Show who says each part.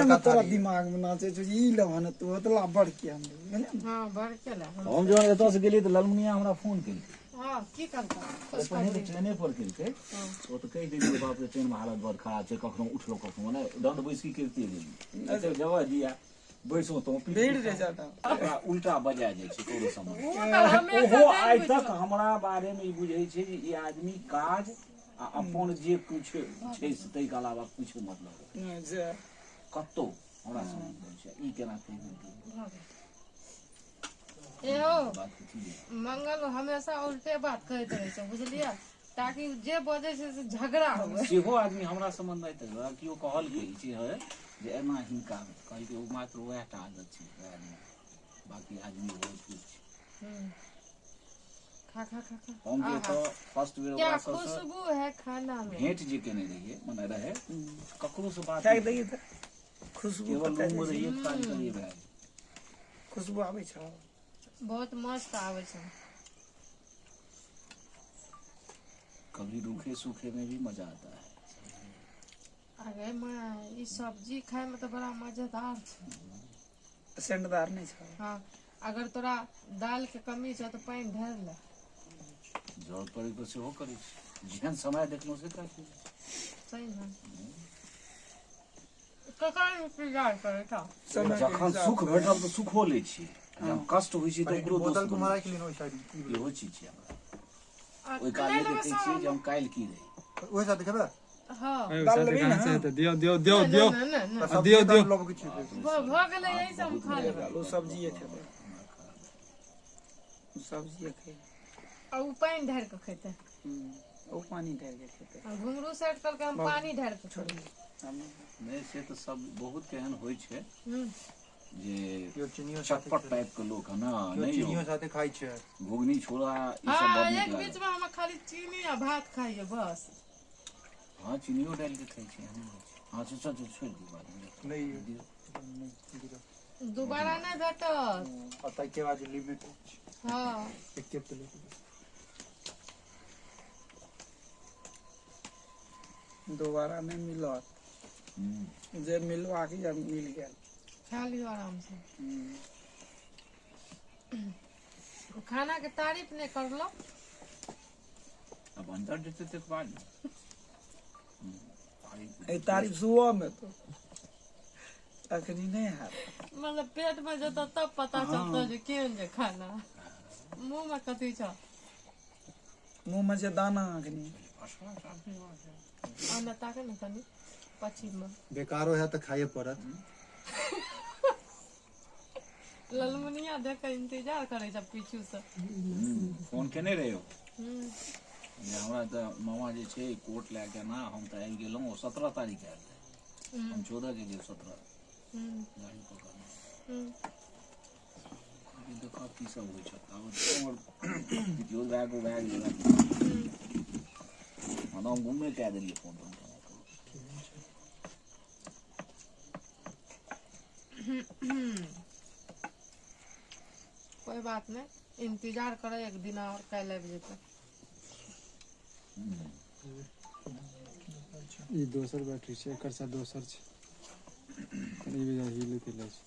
Speaker 1: इहे में तोरा दिमाग में नाचे छ ई लवन तू ओतला बढ़ के हम
Speaker 2: हां बढ़ के ला
Speaker 3: हम जब एतऽ से गेलियै तऽ ललमुनिया हमरा फोन केलकै
Speaker 2: हां की करता
Speaker 3: पहिने तऽ ट्रेने पर केलकै ओ तऽ कहि देलियै बाप रे ट्रेन में हालत बड़ खराब छै कखनो उठलो कखनो ने दंड बैसकी करते गेलियै अच्छा जवाब दिया बैसो तो
Speaker 1: भीड़ रे जाता
Speaker 3: उल्टा बजा जाइ छै कोनो समय ओहो आइ तक हमरा बारे में ई बुझै छै जे ई आदमी काज आ अपन जे कुछ छै से तै के अलावा कुछ मतलब
Speaker 1: अच्छा
Speaker 3: कत्तो हमरा समझ छै ई केना कहि
Speaker 2: ए हो मंगल हमेशा उल्टे बात कहते रहे छै बुझलियै ताकि जे बजे छै से झगड़ा होवे
Speaker 3: सेहो आदमी हमरा संबंध नहीं त कियो कहल के छै है जे एना हिनका कहल के मात्र वएह टा आदत छै बाकी आदमी बहुत कुछ
Speaker 2: खा खा खा खा
Speaker 3: हम जे तो फर्स्ट बेर
Speaker 2: क्या खुशबू है खाना में
Speaker 3: भेंट जे केने रहिए मने रहे ककरो से बात
Speaker 1: खाइ दई त खुशबू
Speaker 3: केवल रूम में रहिए खाली करिए भाई
Speaker 1: खुशबू आबै छ
Speaker 2: बहुत मस्त आवे छै
Speaker 3: कभी रूखे सूखे में भी मजा आता है
Speaker 2: अरे मां ई सब्जी खाए में तो बड़ा मजेदार छै
Speaker 1: सेंडदार नहीं छ
Speaker 2: हां अगर तोरा दाल के कमी छ तो पानी ढार ले
Speaker 3: जरूरत पड़े तो सेहो करी जेहन समय देखलो से कर
Speaker 2: सही है ककर इंतजार करे था
Speaker 3: जखन सुख भेटल तो सुखो ले छी जब कष्ट होई छै तो ओकरो
Speaker 4: बोतल को मारा के लिए ओइ साइड
Speaker 3: इहो चीज छै हमरा ओइ काल में देखै छियै जे हम काल की रही
Speaker 4: ओइ साथ देखेबे
Speaker 1: हां दाल लेबी ना
Speaker 5: दियो दियो दियो दियो
Speaker 4: दियो दियो लोग के छी
Speaker 2: भ गेलै यही सब हम खा लेबै
Speaker 1: वो सब्जी खेबै सब्जी खे
Speaker 2: आ उ पानी ढार के खेते
Speaker 1: ओ पानी ढार के खेते
Speaker 2: घुंगरू सेट करके हम पानी ढार के छोड़ी
Speaker 3: नहीं से तो सब बहुत केहन होय छै जे
Speaker 4: यो चिनियो
Speaker 3: चटपट टाइप के लोग है ना नहीं
Speaker 4: चिनियो साथे खाइ छै
Speaker 3: घुगनी छोड़ा ई सब
Speaker 2: हां
Speaker 3: बड़
Speaker 2: एक बीच में हम खाली चीनी आ भात खाइए बस
Speaker 3: हां चीनियो डाल के खाइ छै हां छोड़ छोड़ दी बात
Speaker 4: नहीं
Speaker 2: दोबारा नहीं भेटत
Speaker 4: पता के बाद लिमिट
Speaker 2: हां
Speaker 4: एक के तो
Speaker 1: दोबारा नहीं मिलत जे मिलवा के जब मिल गेल
Speaker 2: खा लियो आराम से खाना के तारीफ नहीं कर लो
Speaker 3: अब अंदर देते तक बाद
Speaker 1: ए तारीफ सुबह में तो अखनी नहीं है
Speaker 2: मतलब पेट में जता तब पता चलता जे केहन जे खाना मुंह में कथी छ
Speaker 1: मुंह में से दाना अखनी
Speaker 2: अन्ना ताके न तनी पछी में
Speaker 4: बेकारो है तो खाए पड़त
Speaker 2: ललमुनिया देख के इंतजार करे छ पीछू से
Speaker 3: फोन केने रहे हो हमरा तो मामा जे छै कोर्ट ले के ना हम त आइ गेलौ 17 तारीख आयल हम 14 के लिए 17 गाड़ी पकड़ना देखा की सब होइ छै अब और जो बैग हम घूमे के देलिए फोन
Speaker 2: कोई बात नहीं इंतजार करे एक दिन और कल आबि जेतै
Speaker 5: ई दोसर बैटरी छै एकर सा दोसर छै ई भी हिले तिले छै